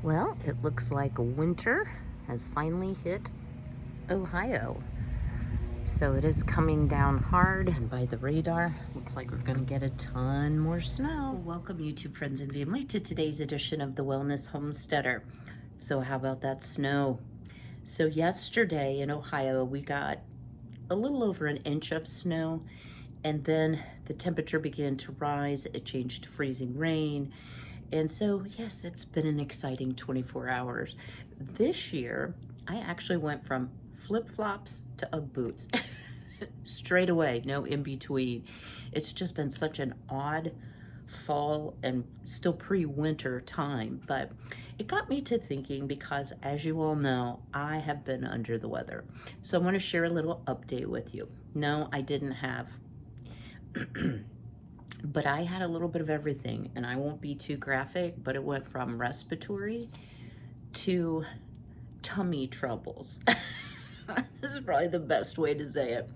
Well, it looks like winter has finally hit Ohio. So it is coming down hard, and by the radar, looks like we're going to get a ton more snow. Well, welcome, YouTube friends and family, to today's edition of the Wellness Homesteader. So, how about that snow? So, yesterday in Ohio, we got a little over an inch of snow, and then the temperature began to rise. It changed to freezing rain. And so, yes, it's been an exciting 24 hours. This year, I actually went from flip-flops to Ugg boots straight away, no in between. It's just been such an odd fall and still pre-winter time, but it got me to thinking because, as you all know, I have been under the weather. So I want to share a little update with you. No, I didn't have but I had a little bit of everything, and I won't be too graphic, but it went from respiratory to tummy troubles. This is probably the best way to say it.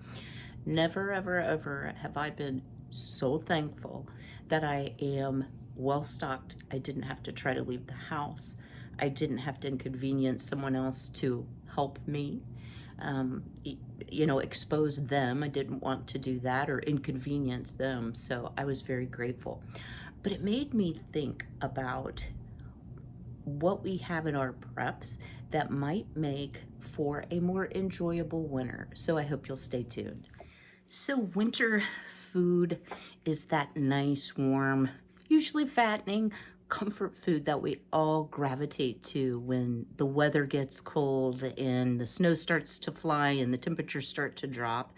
Never, ever, ever have I been so thankful that I am well stocked. I didn't have to try to leave the house. I didn't have to inconvenience someone else to help me. Expose them. I didn't want to do that or inconvenience them. So I was very grateful. But it made me think about what we have in our preps that might make for a more enjoyable winter. So I hope you'll stay tuned. So winter food is that nice, warm, usually fattening, comfort food that we all gravitate to when the weather gets cold and the snow starts to fly and the temperatures start to drop.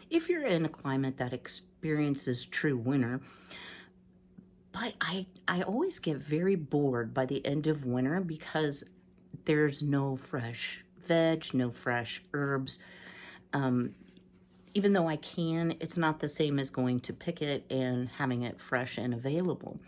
If you're in a climate that experiences true winter, but I always get very bored by the end of winter because there's no fresh veg, no fresh herbs. Even though I can, it's not the same as going to pick it and having it fresh and available.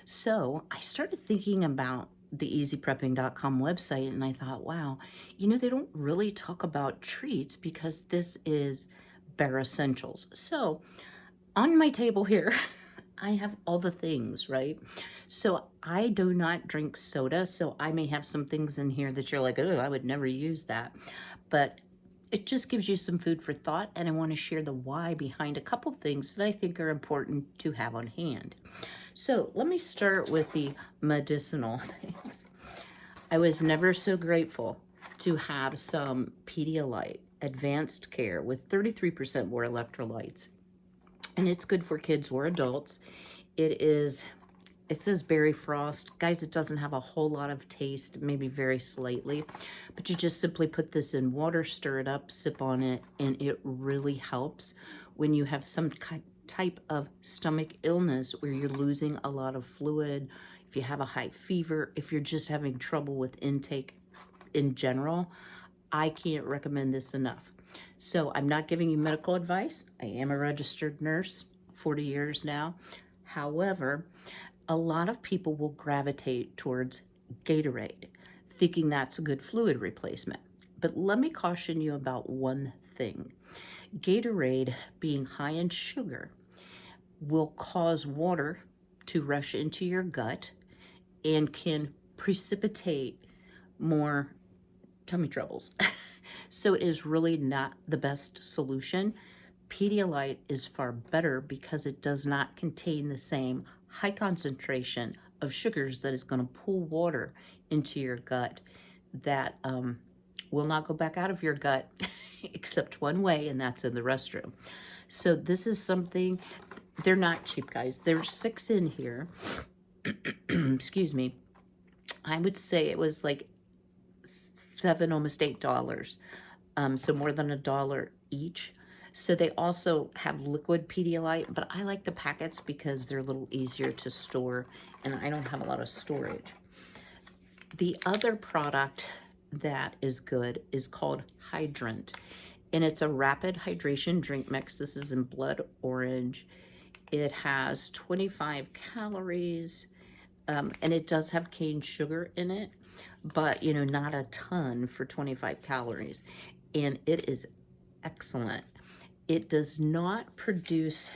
So I started thinking about the easyprepping.com website, and I thought, wow, they don't really talk about treats because this is bare essentials. So on my table here, I have all the things, right? So I do not drink soda, so I may have some things in here that you're like, oh, I would never use that. But it just gives you some food for thought, and I want to share the why behind a couple things that I think are important to have on hand. So let me start with the medicinal things. I was never so grateful to have some Pedialyte Advanced Care with 33% more electrolytes. And it's good for kids or adults. It says berry frost. Guys, it doesn't have a whole lot of taste, maybe very slightly, but you just simply put this in water, stir it up, sip on it, and it really helps when you have some type of stomach illness where you're losing a lot of fluid, if you have a high fever, if you're just having trouble with intake in general. I can't recommend this enough. So I'm not giving you medical advice. I am a registered nurse, 40 years now. However, a lot of people will gravitate towards Gatorade, thinking that's a good fluid replacement. But let me caution you about one thing. Gatorade, being high in sugar, will cause water to rush into your gut and can precipitate more tummy troubles. So it is really not the best solution. Pedialyte is far better because it does not contain the same high concentration of sugars that is going to pull water into your gut that will not go back out of your gut except one way, and that's in the restroom. So this is something, they're not cheap, guys. There's 6 in here. Excuse me. I would say it was like $7, almost $8. So more than $1 each. So they also have liquid Pedialyte, but I like the packets because they're a little easier to store, and I don't have a lot of storage. The other product that is good is called Hydrant, and it's a rapid hydration drink mix. This is in blood orange. It has 25 calories, and it does have cane sugar in it, but not a ton for 25 calories. And it is excellent. It does not produce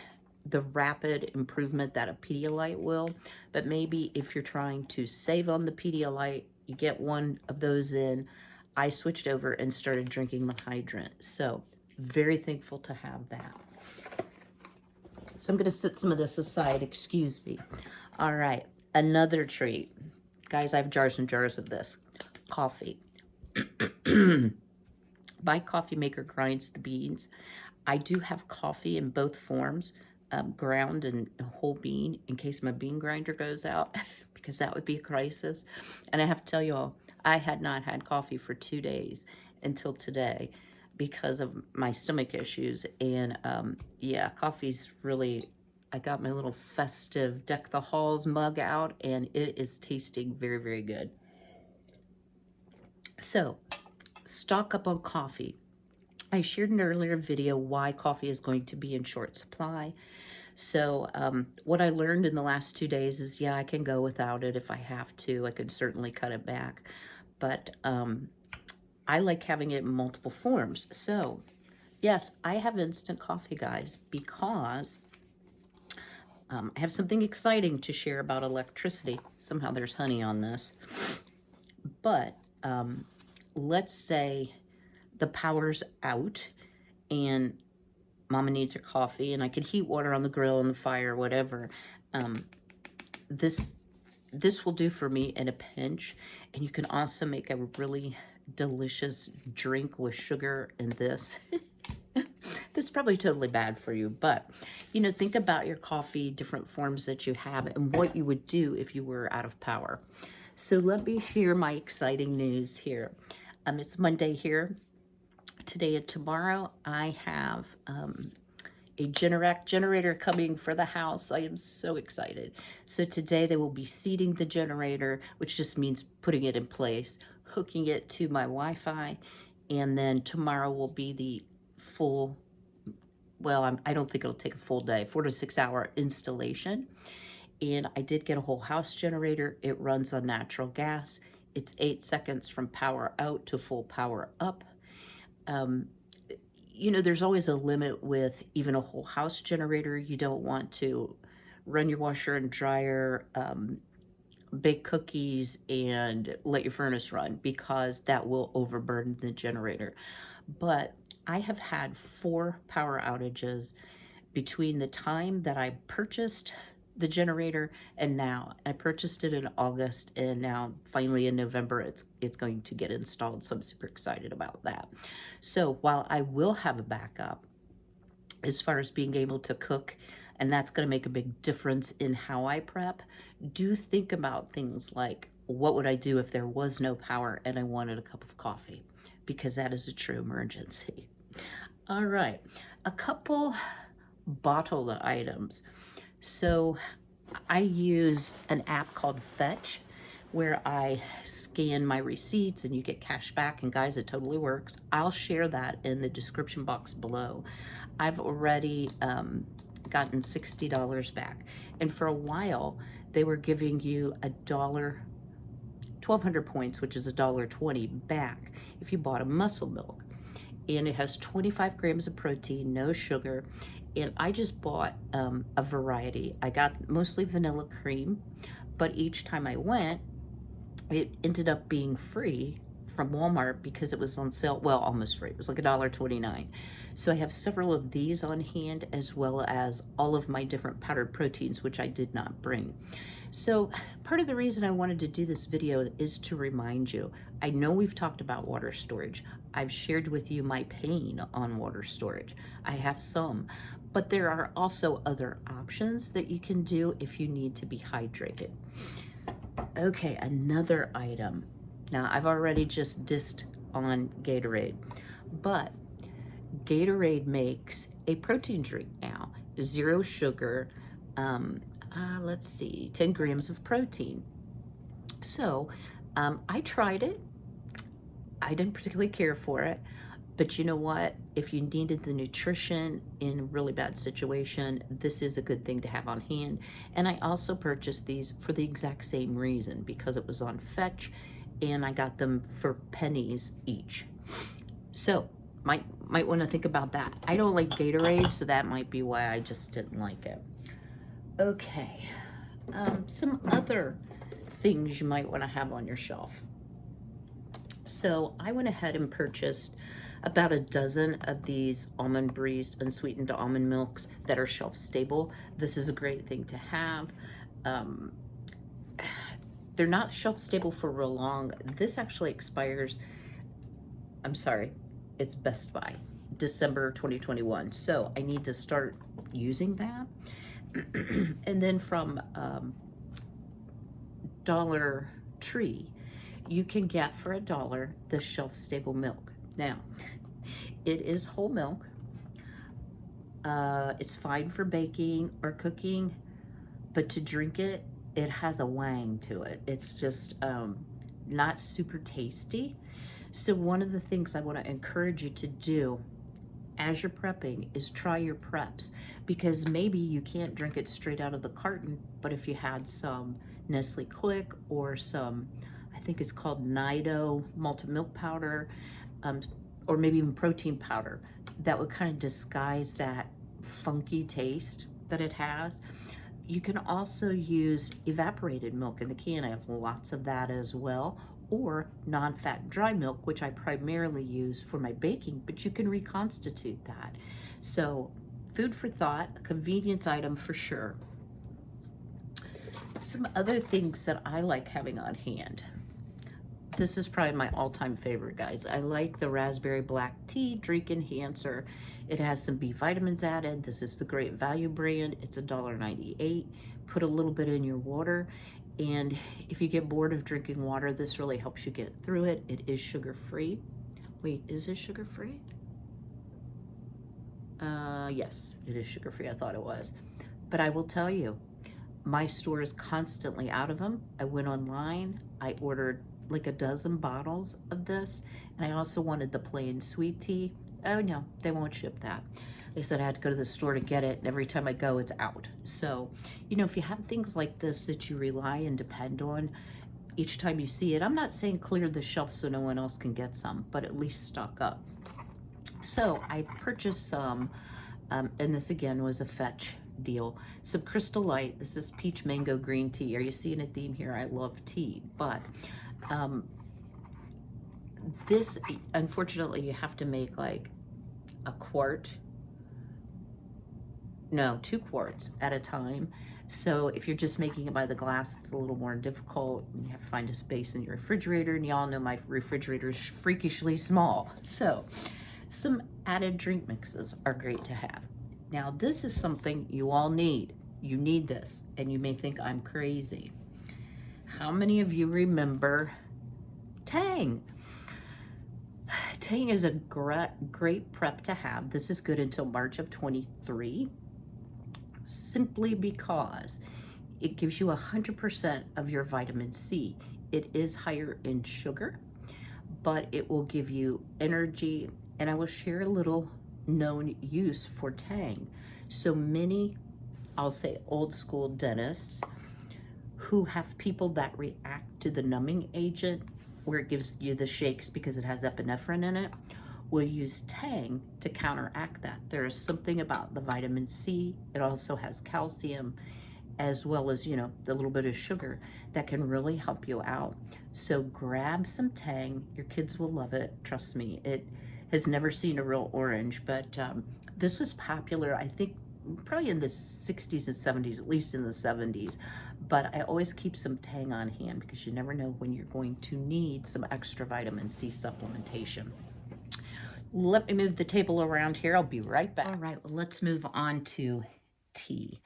the rapid improvement that a Pedialyte will, but maybe if you're trying to save on the Pedialyte, You get one of those in. I switched over and started drinking the hydrant. So very thankful to have that. So I'm going to set some of this aside. Excuse me. All right. Another treat. Guys, I have jars and jars of this. Coffee. My coffee maker grinds the beans. I do have coffee in both forms, ground and whole bean, in case my bean grinder goes out, because that would be a crisis. And I have to tell you all, I had not had coffee for 2 days until today because of my stomach issues. And yeah, coffee's really, I got my little festive Deck the Halls mug out, and it is tasting very, very good. So, stock up on coffee. I shared in an earlier video why coffee is going to be in short supply. So what I learned in the last 2 days is, yeah, I can go without it if I have to. I can certainly cut it back. But I like having it in multiple forms. So yes, I have instant coffee, guys, because I have something exciting to share about electricity. Somehow there's honey on this. But let's say the power's out and Mama needs her coffee, and I could heat water on the grill and the fire, whatever. This will do for me in a pinch. And you can also make a really delicious drink with sugar in this. That's probably totally bad for you, but you know, think about your coffee, different forms that you have, and what you would do if you were out of power. So let me share my exciting news here. It's Monday here. Today and tomorrow, I have a Generac generator coming for the house. I am so excited. So today they will be seating the generator, which just means putting it in place, hooking it to my Wi-Fi, and then tomorrow will be the full, well, I don't think it'll take a full day, 4 to 6 hour installation. And I did get a whole house generator. It runs on natural gas. It's 8 seconds from power out to full power up. You know, there's always a limit with even a whole house generator. You don't want to run your washer and dryer, bake cookies, and let your furnace run, because that will overburden the generator. But I have had 4 power outages between the time that I purchased the generator and now. I purchased it in August, and now finally in November it's going to get installed, so I'm super excited about that. So while I will have a backup as far as being able to cook, and that's going to make a big difference in how I prep, do think about things like, what would I do if there was no power and I wanted a cup of coffee? Because that is a true emergency. All right, a couple bottled items. So I use an app called Fetch, where I scan my receipts and you get cash back. And guys, it totally works. I'll share that in the description box below. I've already gotten $60 back. And for a while, they were giving you $1,200 points, which is $1.20 back if you bought a muscle milk. And it has 25 grams of protein, no sugar. And I just bought a variety. I got mostly vanilla cream, but each time I went, it ended up being free from Walmart because it was on sale. Well, almost free. It was like $1.29. So I have several of these on hand, as well as all of my different powdered proteins, which I did not bring. So part of the reason I wanted to do this video is to remind you. I know we've talked about water storage. I've shared with you my pain on water storage. I have some, but there are also other options that you can do if you need to be hydrated. Okay, another item. Now, I've already just dissed on Gatorade, but Gatorade makes a protein drink now, 0 sugar, let's see, 10 grams of protein. So I tried it. I didn't particularly care for it, but you know what? If you needed the nutrition in a really bad situation, this is a good thing to have on hand. And I also purchased these for the exact same reason, because it was on Fetch and I got them for pennies each. So might want to think about that. I don't like Gatorade, so that might be why I just didn't like it. Okay, some other things you might want to have on your shelf. So I went ahead and purchased about a dozen of these almond breezed unsweetened almond milks that are shelf stable. This is a great thing to have. Um, they're not shelf stable for real long. This actually expires, I'm sorry, it's Best Buy, December 2021. So I need to start using that. And then from Dollar Tree, you can get for $1 the shelf stable milk. Now, it is whole milk. It's fine for baking or cooking, but to drink it, it has a wang to it. It's just not super tasty. So one of the things I want to encourage you to do as you're prepping is try your preps, because maybe you can't drink it straight out of the carton, but if you had some Nestle Quick or some, I think it's called Nido malted milk powder, or maybe even protein powder, that would kind of disguise that funky taste that it has. You can also use evaporated milk in the can. I have lots of that as well, or non-fat dry milk, which I primarily use for my baking, but you can reconstitute that. So food for thought, a convenience item for sure. Some other things that I like having on hand. This is probably my all-time favorite, guys. I like the raspberry black tea drink enhancer. It has some B vitamins added. This is the Great Value brand. It's $1.98. Put a little bit in your water, and if you get bored of drinking water, this really helps you get through it. It is sugar-free. Wait, is it sugar-free? Yes, it is sugar-free. I thought it was. But I will tell you, my store is constantly out of them. I went online. I ordered like a dozen bottles of this, and I also wanted the plain sweet tea. Oh no, they won't ship that. They said I had to go to the store to get it, and every time I go, it's out. So, you know, if you have things like this that you rely and depend on, each time you see it, I'm not saying clear the shelf so no one else can get some, but at least stock up. So I purchased some, and this again was a fetch deal. Some Crystal Light. This is peach mango green tea. Are you seeing a theme here? I love tea, but this, unfortunately, you have to make like a quart, no, 2 quarts at a time. So if you're just making it by the glass, it's a little more difficult. You have to find a space in your refrigerator, and y'all know my refrigerator is freakishly small. So some added drink mixes are great to have. Now, this is something you all need. You need this, and you may think I'm crazy. How many of you remember Tang? Tang is a great prep to have. This is good until March of 23, simply because it gives you 100% of your vitamin C. It is higher in sugar, but it will give you energy, and I will share a little known use for Tang. So many, I'll say old school dentists who have people that react to the numbing agent, where it gives you the shakes because it has epinephrine in it, will use Tang to counteract that. There is something about the vitamin C. It also has calcium, as well as, you know, the little bit of sugar that can really help you out. So grab some Tang. Your kids will love it. Trust me. It has never seen a real orange, but this was popular, I think, probably in the 60s and 70s, at least in the 70s. But I always keep some Tang on hand because you never know when you're going to need some extra vitamin C supplementation. Let me move the table around here. I'll be right back. All right, well, let's move on to tea.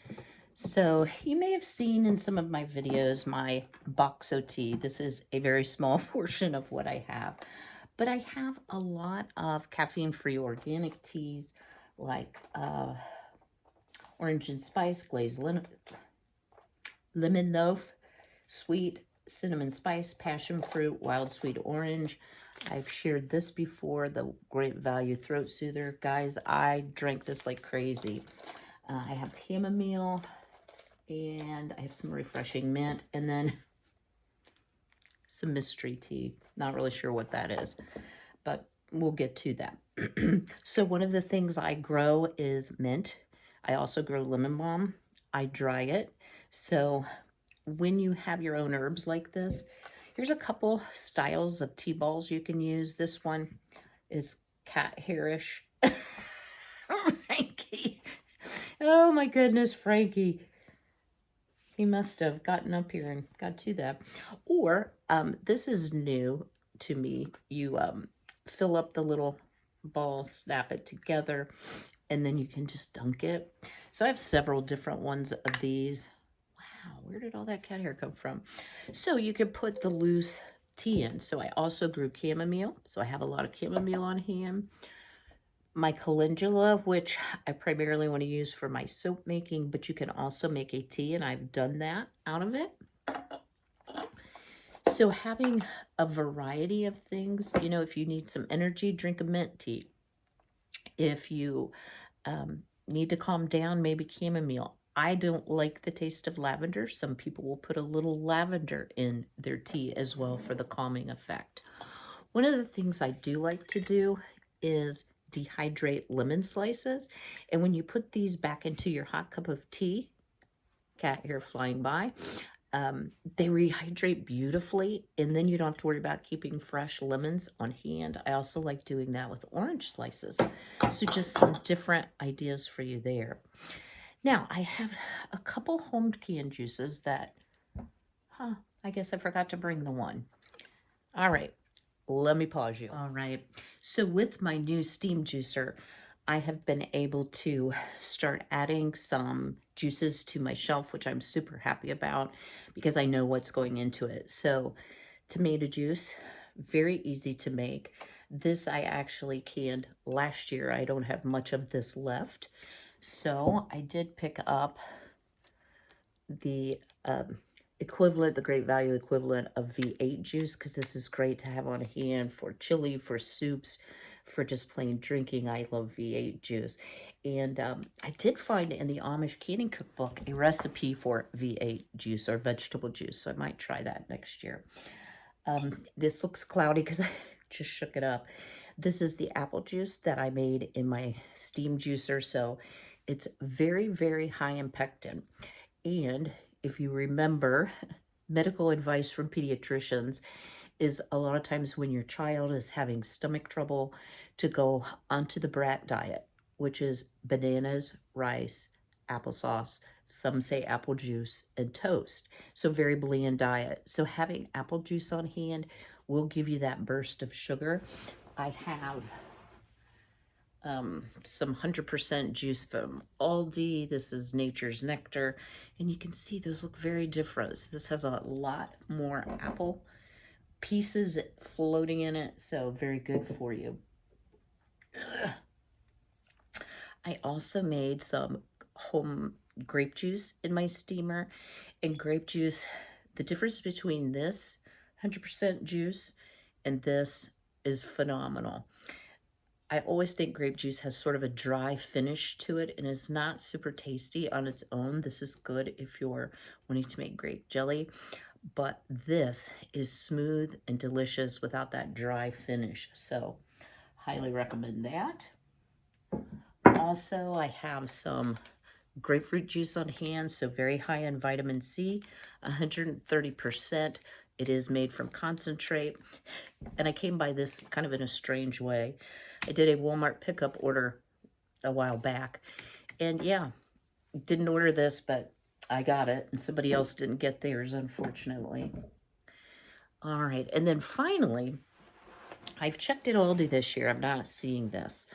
So you may have seen in some of my videos my Boxo tea. This is a very small portion of what I have. But I have a lot of caffeine-free organic teas like orange and spice, glazed lemon loaf, sweet cinnamon spice, passion fruit, wild sweet orange. I've shared this before, the Great Value throat soother. Guys, I drank this like crazy. I have chamomile, and I have some refreshing mint, and then some mystery tea. Not really sure what that is, but we'll get to that. So one of the things I grow is mint. I also grow lemon balm. I dry it. So when you have your own herbs like this, Here's a couple styles of tea balls you can use. This one is cat hairish. Frankie. Oh my goodness, Frankie. He must have gotten up here and got to that. Or this is new to me. You fill up the little ball, snap it together, and then you can just dunk it. So I have several different ones of these. Wow, where did all that cat hair come from? So you can put the loose tea in. So I also grew chamomile. So I have a lot of chamomile on hand. My calendula, which I primarily want to use for my soap making, but you can also make a tea, and I've done that out of it. So having a variety of things, you know, if you need some energy, drink a mint tea. If you need to calm down, maybe chamomile. I don't like the taste of lavender. Some people will put a little lavender in their tea as well for the calming effect. One of the things I do like to do is dehydrate lemon slices. And when you put these back into your hot cup of tea, cat hair flying by, they rehydrate beautifully, and then you don't have to worry about keeping fresh lemons on hand. I also like doing that with orange slices. So just some different ideas for you there. Now, I have a couple home canned juices that, I guess I forgot to bring the one. All right, let me pause you. All right, so with my new steam juicer, I have been able to start adding some juices to my shelf, which I'm super happy about because I know what's going into it. So tomato juice, very easy to make. This I actually canned last year. I don't have much of this left. So I did pick up the equivalent, the Great Value equivalent of V8 juice, because this is great to have on hand for chili, for soups, for just plain drinking. I love V8 juice. And I did find in the Amish canning cookbook a recipe for V8 juice or vegetable juice, so I might try that next year. This looks cloudy because I just shook it up. This is the apple juice that I made in my steam juicer, so it's very, very high in pectin. And if you remember, medical advice from pediatricians is a lot of times when your child is having stomach trouble to go onto the brat diet, which is bananas, rice, applesauce, some say apple juice, and toast. So very bland diet. So having apple juice on hand will give you that burst of sugar. I have some 100% juice from Aldi. This is Nature's Nectar. And you can see those look very different. So this has a lot more apple pieces floating in it. So very good for you. I also made some home grape juice in my steamer. And grape juice, the difference between this 100% juice and this is phenomenal. I always think grape juice has sort of a dry finish to it and is not super tasty on its own. This is good if you're wanting to make grape jelly, but this is smooth and delicious without that dry finish. So highly recommend that. Also, I have some grapefruit juice on hand, so very high in vitamin C, 130%. It is made from concentrate, and I came by this kind of in a strange way. I did a Walmart pickup order a while back, and yeah, didn't order this, but I got it, and somebody else didn't get theirs, unfortunately. All right, and then finally, I've checked it Aldi this year. I'm not seeing this.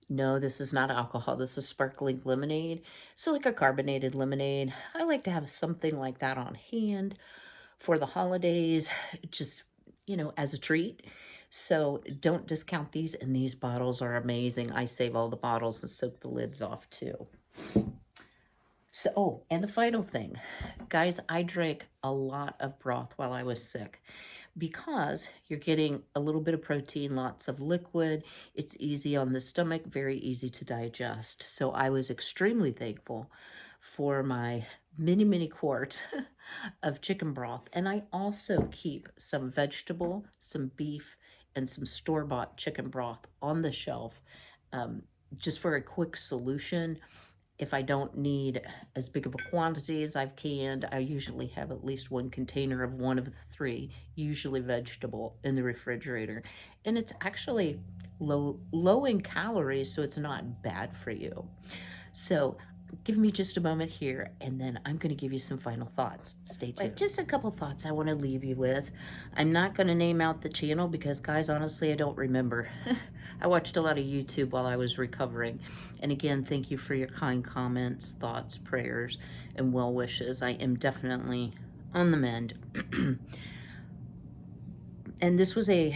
No, this is not alcohol. This is sparkling lemonade. So like a carbonated lemonade. I like to have something like that on hand for the holidays, just, you know, as a treat. So don't discount these. And these bottles are amazing. I save all the bottles and soak the lids off too. So, oh, and the final thing, guys, I drank a lot of broth while I was sick because you're getting a little bit of protein, lots of liquid. It's easy on the stomach, very easy to digest. So I was extremely thankful for my many, many quarts of chicken broth. And I also keep some vegetable, some beef, and some store-bought chicken broth on the shelf just for a quick solution. If I don't need as big of a quantity as I've canned, I usually have at least one container of one of the three, usually vegetable, in the refrigerator. And it's actually low in calories, so it's not bad for you. So give me just a moment here, and then I'm going to give you some final thoughts. Stay tuned. I have just a couple thoughts I want to leave you with. I'm not going to name out the channel because, guys, honestly, I don't remember. I watched a lot of YouTube while I was recovering. And again, thank you for your kind comments, thoughts, prayers, and well wishes. I am definitely on the mend. And this was a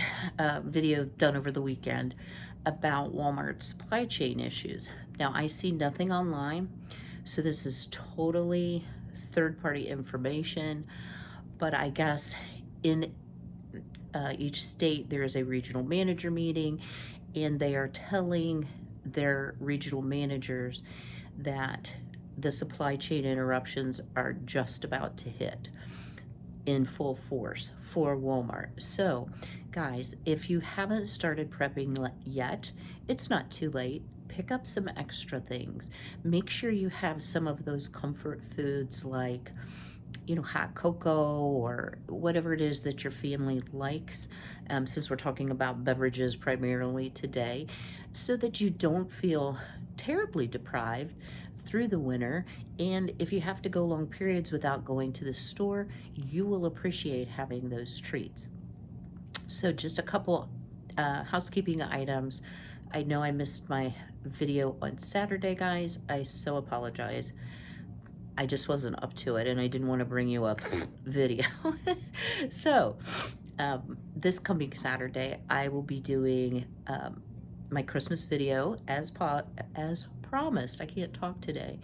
video done over the weekend about Walmart's supply chain issues. Now, I see nothing online, so this is totally third-party information, but I guess in each state there is a regional manager meeting, and they are telling their regional managers that the supply chain interruptions are just about to hit in full force for Walmart. So, guys, if you haven't started prepping yet, it's not too late. Pick up some extra things. Make sure you have some of those comfort foods like, you know, hot cocoa or whatever it is that your family likes, since we're talking about beverages primarily today, so that you don't feel terribly deprived through the winter. And if you have to go long periods without going to the store, you will appreciate having those treats. So just a couple housekeeping items. I know I missed my video on Saturday, guys. I so apologize. I just wasn't up to it, and I didn't want to bring you a video. So this coming Saturday, I will be doing my Christmas video as promised. I can't talk today.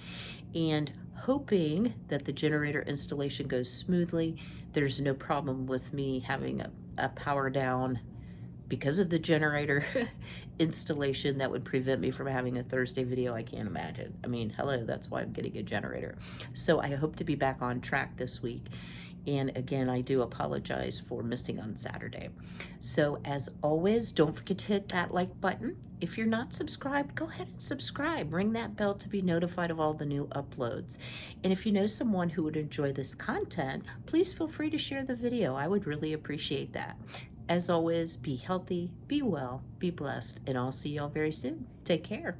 And hoping that the generator installation goes smoothly. There's no problem with me having a power down because of the generator installation that would prevent me from having a Thursday video. I can't imagine. I mean, hello, that's why I'm getting a generator. So I hope to be back on track this week. And again, I do apologize for missing on Saturday. So as always, don't forget to hit that like button. If you're not subscribed, go ahead and subscribe. Ring that bell to be notified of all the new uploads. And if you know someone who would enjoy this content, please feel free to share the video. I would really appreciate that. As always, be healthy, be well, be blessed, and I'll see y'all very soon. Take care.